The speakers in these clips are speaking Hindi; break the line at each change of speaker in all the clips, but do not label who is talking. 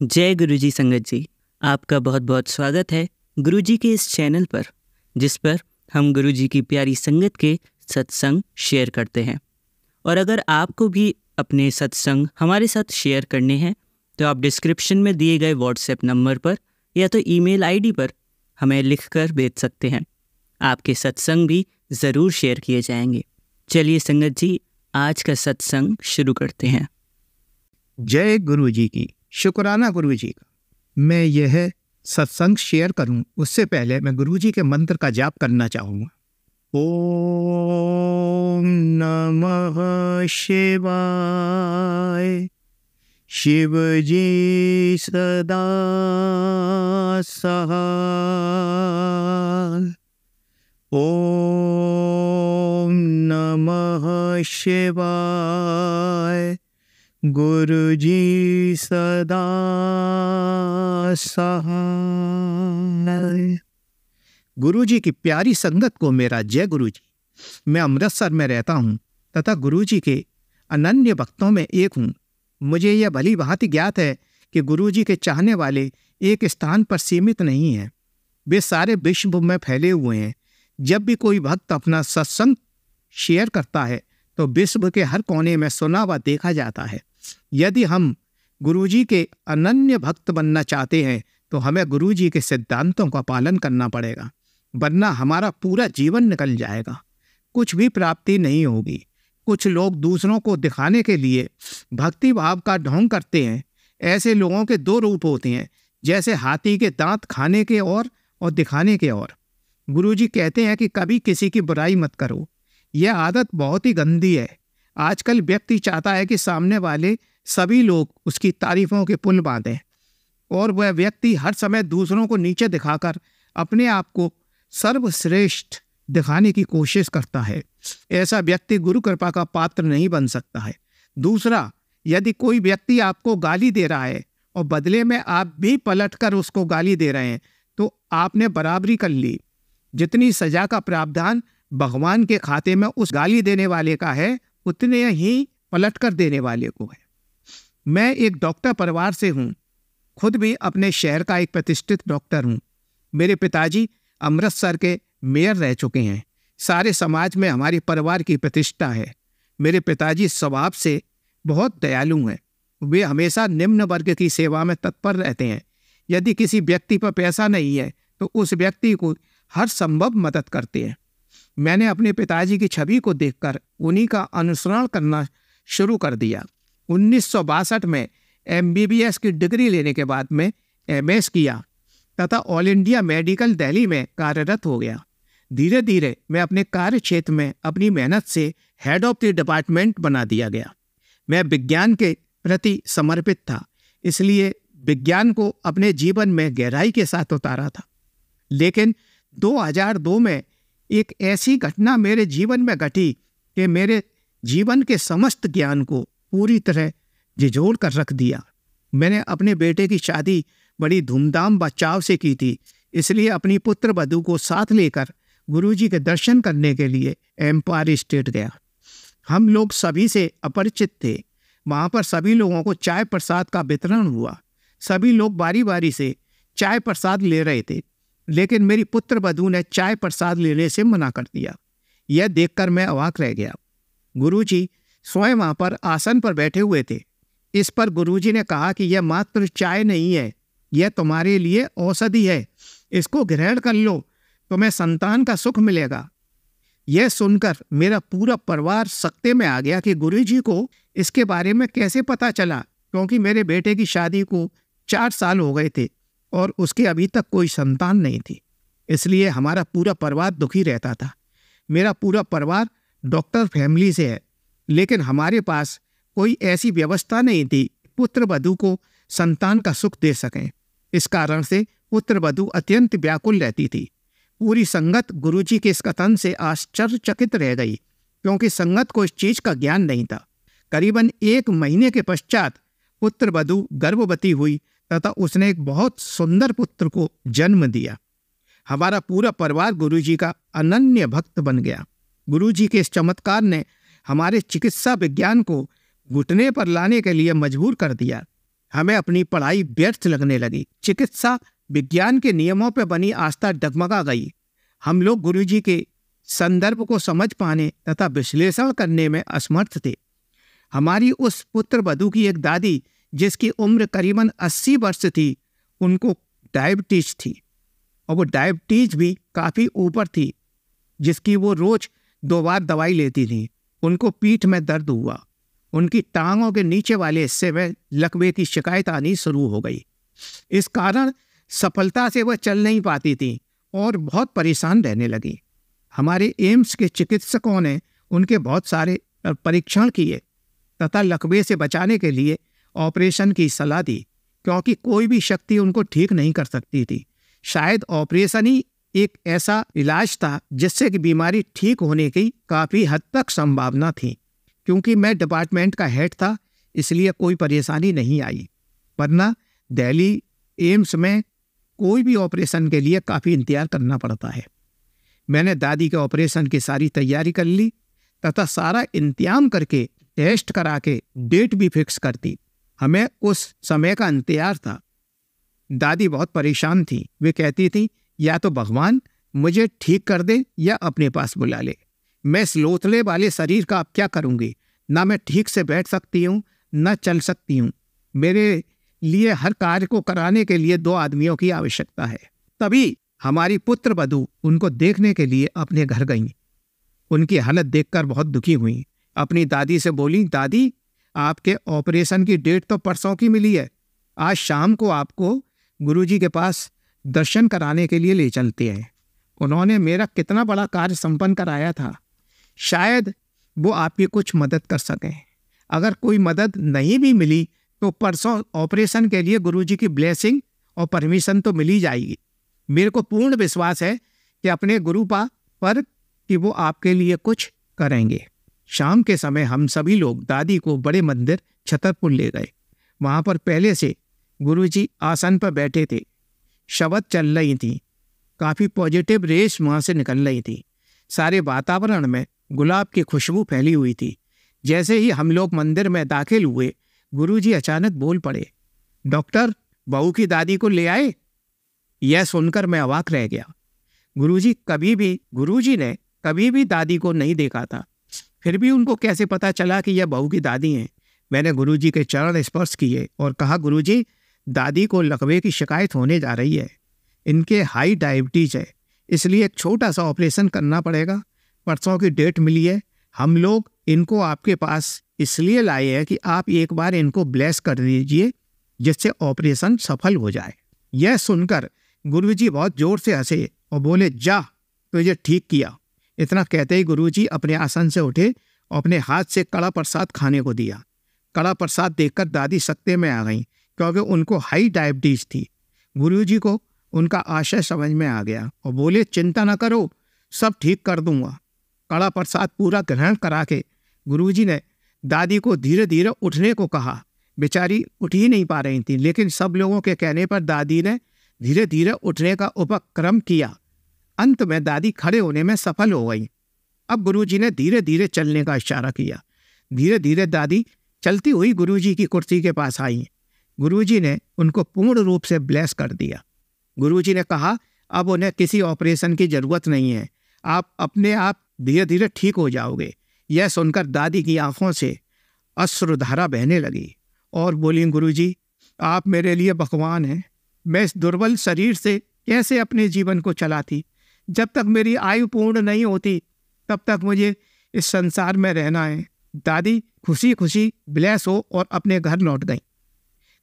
जय गुरुजी संगत जी, आपका बहुत बहुत स्वागत है गुरुजी के इस चैनल पर, जिस पर हम गुरुजी की प्यारी संगत के सत्संग शेयर करते हैं। और अगर आपको भी अपने सत्संग हमारे साथ शेयर करने हैं तो आप डिस्क्रिप्शन में दिए गए व्हाट्सएप नंबर पर या तो ईमेल आईडी पर हमें लिखकर भेज सकते हैं। आपके सत्संग भी ज़रूर शेयर किए जाएंगे। चलिए संगत जी, आज का सत्संग शुरू करते हैं।
जय गुरु जी की, शुक्राना गुरु जी का। मैं यह सत्संग शेयर करूं उससे पहले मैं गुरु जी के मंत्र का जाप करना चाहूँगा। ओम नमः शिवाय। शिव जी सदा सहाय। ओम नमः शिवाय। गुरु जी सदा सहाय। गुरु जी की प्यारी संगत को मेरा जय गुरु जी। मैं अमृतसर में रहता हूँ तथा गुरु जी के अनन्य भक्तों में एक हूँ। मुझे यह भली भांति ज्ञात है कि गुरु जी के चाहने वाले एक स्थान पर सीमित नहीं हैं, वे सारे विश्व में फैले हुए हैं। जब भी कोई भक्त अपना सत्संग शेयर करता है तो विश्व के हर कोने में सुना व देखा जाता है। यदि हम गुरुजी के अनन्य भक्त बनना चाहते हैं तो हमें गुरुजी के सिद्धांतों का पालन करना पड़ेगा, वरना हमारा पूरा जीवन निकल जाएगा, कुछ भी प्राप्ति नहीं होगी। कुछ लोग दूसरों को दिखाने के लिए भक्ति भाव का ढोंग करते हैं। ऐसे लोगों के दो रूप होते हैं, जैसे हाथी के दांत, खाने के और दिखाने के और। गुरुजी कहते हैं कि कभी किसी की बुराई मत करो। यह आदत बहुत ही गंदी है। आजकल व्यक्ति चाहता है कि सामने वाले सभी लोग उसकी तारीफों के पुल बांधें और वह व्यक्ति हर समय दूसरों को नीचे दिखाकर अपने आप को सर्वश्रेष्ठ दिखाने की कोशिश करता है। ऐसा व्यक्ति गुरु कृपा का पात्र नहीं बन सकता है। दूसरा, यदि कोई व्यक्ति आपको गाली दे रहा है और बदले में आप भी पलटकर उसको गाली दे रहे हैं तो आपने बराबरी कर ली। जितनी सजा का प्रावधान भगवान के खाते में उस गाली देने वाले का है, उतने ही पलट कर देने वाले को है। मैं एक डॉक्टर परिवार से हूँ, खुद भी अपने शहर का एक प्रतिष्ठित डॉक्टर हूँ। मेरे पिताजी अमृतसर के मेयर रह चुके हैं। सारे समाज में हमारे परिवार की प्रतिष्ठा है। मेरे पिताजी स्वभाव से बहुत दयालु हैं। वे हमेशा निम्न वर्ग की सेवा में तत्पर रहते हैं। यदि किसी व्यक्ति पर पैसा नहीं है तो उस व्यक्ति को हर संभव मदद करते हैं। मैंने अपने पिताजी की छवि को देखकर उन्हीं का अनुसरण करना शुरू कर दिया। 1962 में MBBS की डिग्री लेने के बाद में MS किया तथा ऑल इंडिया मेडिकल दिल्ली में कार्यरत हो गया। धीरे धीरे मैं अपने कार्य क्षेत्र में अपनी मेहनत से हेड ऑफ द डिपार्टमेंट बना दिया गया। मैं विज्ञान के प्रति समर्पित था, इसलिए विज्ञान को अपने जीवन में गहराई के साथ उतारा था। लेकिन 2002 में एक ऐसी घटना मेरे जीवन में घटी कि मेरे जीवन के समस्त ज्ञान को पूरी तरह झिझोड़ कर रख दिया। मैंने अपने बेटे की शादी बड़ी धूमधाम व चाव से की थी, इसलिए अपनी पुत्र वधू को साथ लेकर गुरुजी के दर्शन करने के लिए एम्पायर स्टेट गया। हम लोग सभी से अपरिचित थे। वहाँ पर सभी लोगों को चाय प्रसाद का वितरण हुआ। सभी लोग बारी बारी से चाय प्रसाद ले रहे थे, लेकिन मेरी पुत्र वधू ने चाय प्रसाद लेने से मना कर दिया। यह देखकर मैं अवाक रह गया। गुरुजी स्वयं वहाँ पर आसन पर बैठे हुए थे। इस पर गुरुजी ने कहा कि यह मात्र चाय नहीं है, यह तुम्हारे लिए औषधि है, इसको ग्रहण कर लो, तुम्हें संतान का सुख मिलेगा। यह सुनकर मेरा पूरा परिवार सकते में आ गया कि गुरुजी को इसके बारे में कैसे पता चला, क्योंकि मेरे बेटे की शादी को 4 साल हो गए थे और उसके अभी तक कोई संतान नहीं थी। इसलिए हमारा पूरा परिवार दुखी रहता था। मेरा पूरा परिवार डॉक्टर फैमिली से है, लेकिन हमारे पास कोई ऐसी व्यवस्था नहीं थी पुत्र वधू को संतान का सुख दे सकें। इस कारण से पुत्र वधू अत्यंत व्याकुल रहती थी। पूरी संगत गुरुजी के इस कथन से आश्चर्यचकित रह गई, क्योंकि संगत को इस चीज का ज्ञान नहीं था। करीबन 1 महीने के पश्चात पुत्र वधू गर्भवती हुई तथा उसने एक बहुत सुंदर पुत्र को जन्म दिया। हमारा पूरा परिवार गुरुजी का अनन्य भक्त बन गया। गुरुजी के इस चमत्कार ने हमारे चिकित्सा विज्ञान को घुटने पर लाने के लिए मजबूर कर दिया। हमें अपनी पढ़ाई व्यर्थ लगने लगी। चिकित्सा विज्ञान के नियमों पर बनी आस्था डगमगा गई। हम लोग गुरुजी के संदर्भ को समझ पाने तथा विश्लेषण करने में असमर्थ थे। हमारी उस पुत्र वधू की एक दादी, जिसकी उम्र करीबन 80 वर्ष थी, उनको डायबिटीज थी, और वो डायबिटीज भी काफ़ी ऊपर थी, जिसकी वो रोज 2 बार दवाई लेती थी। उनको पीठ में दर्द हुआ। उनकी टांगों के नीचे वाले हिस्से में लकवे की शिकायत आनी शुरू हो गई। इस कारण सफलता से वह चल नहीं पाती थी और बहुत परेशान रहने लगी। हमारे एम्स के चिकित्सकों ने उनके बहुत सारे परीक्षण किए तथा लकवे से बचाने के लिए ऑपरेशन की सलाह दी, क्योंकि कोई भी शक्ति उनको ठीक नहीं कर सकती थी। शायद ऑपरेशन ही एक ऐसा इलाज था जिससे कि बीमारी ठीक होने की काफ़ी हद तक संभावना थी। क्योंकि मैं डिपार्टमेंट का हेड था, इसलिए कोई परेशानी नहीं आई, वरना दिल्ली एम्स में कोई भी ऑपरेशन के लिए काफ़ी इंतजार करना पड़ता है। मैंने दादी के ऑपरेशन की सारी तैयारी कर ली तथा सारा इंतजाम करके टेस्ट करा के डेट भी फिक्स कर दी। हमें उस समय का इंतजार था। दादी बहुत परेशान थी। वे कहती थी, या तो भगवान मुझे ठीक कर दे या अपने पास बुला ले। मैं इस लोथले वाले शरीर का अब क्या करूँगी? ना मैं ठीक से बैठ सकती हूँ, न चल सकती हूँ। मेरे लिए हर कार्य को कराने के लिए 2 आदमियों की आवश्यकता है। तभी हमारी पुत्र वधू उनको देखने के लिए अपने घर गईं। उनकी हालत देखकर बहुत दुखी हुई। अपनी दादी से बोली, दादी आपके ऑपरेशन की डेट तो परसों की मिली है। आज शाम को आपको गुरुजी के पास दर्शन कराने के लिए ले चलते हैं। उन्होंने मेरा कितना बड़ा कार्य संपन्न कराया था। शायद वो आपकी कुछ मदद कर सकें। अगर कोई मदद नहीं भी मिली तो परसों ऑपरेशन के लिए गुरुजी की ब्लेसिंग और परमिशन तो मिल ही जाएगी। मेरे को पूर्ण विश्वास है कि अपने गुरुपा पर कि वो आपके लिए कुछ करेंगे। शाम के समय हम सभी लोग दादी को बड़े मंदिर छतरपुर ले गए। वहाँ पर पहले से गुरुजी आसन पर बैठे थे। शब्द चल रही थी। काफ़ी पॉजिटिव रेस वहाँ से निकल रही थी। सारे वातावरण में गुलाब की खुशबू फैली हुई थी। जैसे ही हम लोग मंदिर में दाखिल हुए, गुरुजी अचानक बोल पड़े, डॉक्टर बहू की दादी को ले आए। यह सुनकर मैं अवाक रह गया। गुरुजी ने कभी भी दादी को नहीं देखा था, फिर भी उनको कैसे पता चला कि यह बहू की दादी हैं? मैंने गुरुजी के चरण स्पर्श किए और कहा, गुरुजी दादी को लकवे की शिकायत होने जा रही है। इनके हाई डायबिटीज है, इसलिए एक छोटा सा ऑपरेशन करना पड़ेगा। परसों की डेट मिली है। हम लोग इनको आपके पास इसलिए लाए हैं कि आप एक बार इनको ब्लेस कर दीजिए, जिससे ऑपरेशन सफल हो जाए। यह सुनकर गुरुजी बहुत जोर से हंसे और बोले, जा तुझे ठीक किया। इतना कहते ही गुरुजी अपने आसन से उठे और अपने हाथ से कड़ा प्रसाद खाने को दिया। कड़ा प्रसाद देखकर दादी सकते में आ गईं, क्योंकि उनको हाई डायबिटीज थी। गुरुजी को उनका आशय समझ में आ गया और बोले, चिंता न करो, सब ठीक कर दूंगा। कड़ा प्रसाद पूरा ग्रहण करा के गुरुजी ने दादी को धीरे धीरे उठने को कहा। बेचारी उठ ही नहीं पा रही थी, लेकिन सब लोगों के कहने पर दादी ने धीरे धीरे उठने का उपक्रम किया। अंत में दादी खड़े होने में सफल हो गई। अब गुरुजी ने धीरे धीरे चलने का इशारा किया। धीरे धीरे दादी चलती हुई गुरुजी की कुर्सी के पास आई। गुरुजी ने उनको पूर्ण रूप से ब्लेस कर दिया। गुरुजी ने कहा, अब उन्हें किसी ऑपरेशन की जरूरत नहीं है, आप अपने आप धीरे धीरे ठीक हो जाओगे। यह सुनकर दादी की आंखों से अश्रुधारा बहने लगी और बोली, गुरुजी आप मेरे लिए भगवान हैं। मैं इस दुर्बल शरीर से कैसे अपने जीवन को चलाती? जब तक मेरी आयु पूर्ण नहीं होती तब तक मुझे इस संसार में रहना है। दादी खुशी खुशी ब्लेस हो और अपने घर लौट गई।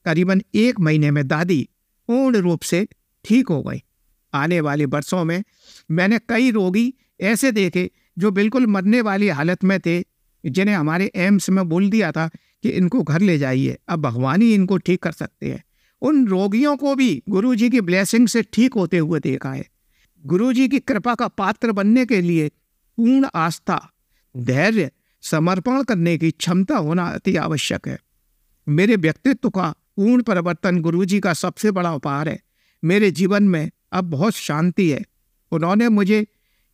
करीबन 1 महीने में दादी पूर्ण रूप से ठीक हो गई। आने वाले वर्षों में मैंने कई रोगी ऐसे देखे जो बिल्कुल मरने वाली हालत में थे, जिन्हें हमारे एम्स में बोल दिया था कि इनको घर ले जाइए, अब भगवान ही इनको ठीक कर सकते हैं। उन रोगियों को भी गुरुजी की ब्लेसिंग से ठीक होते हुए देखा है। गुरुजी की कृपा का पात्र बनने के लिए पूर्ण आस्था, धैर्य, समर्पण करने की क्षमता होना अति आवश्यक है। मेरे व्यक्तित्व का पूर्ण परिवर्तन गुरुजी का सबसे बड़ा उपहार है। मेरे जीवन में अब बहुत शांति है। उन्होंने मुझे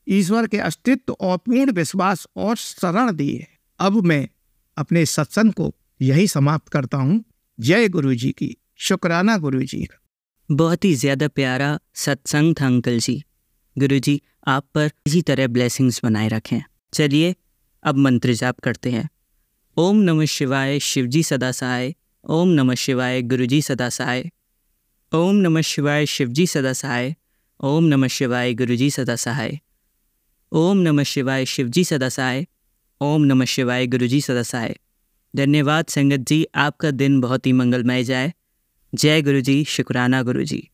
ईश्वर के अस्तित्व और पूर्ण विश्वास और शरण दी है। अब मैं अपने सत्संग को यही समाप्त करता हूँ। जय गुरु जी की, शुक्राना गुरु जी का।
बहुत ही ज़्यादा प्यारा सत्संग था अंकल जी। गुरु जी आप पर इसी तरह ब्लेसिंग्स बनाए रखें। चलिए अब मंत्र जाप करते हैं। ओम नमः शिवाय शिवजी सदा सहाय। ओम नमः शिवाय गुरुजी सदा सहाय। ओम नमः शिवाय शिवजी सदा सहाय। ओम नमः शिवाय गुरुजी सदा सहाय। ओम नमः शिवाय शिवजी सदा सहाय। ओम नमः शिवाय गुरुजी सदा सहाय। धन्यवाद संगत जी, आपका दिन बहुत ही मंगलमय जाए। जय गुरुजी, शुक्राना गुरुजी।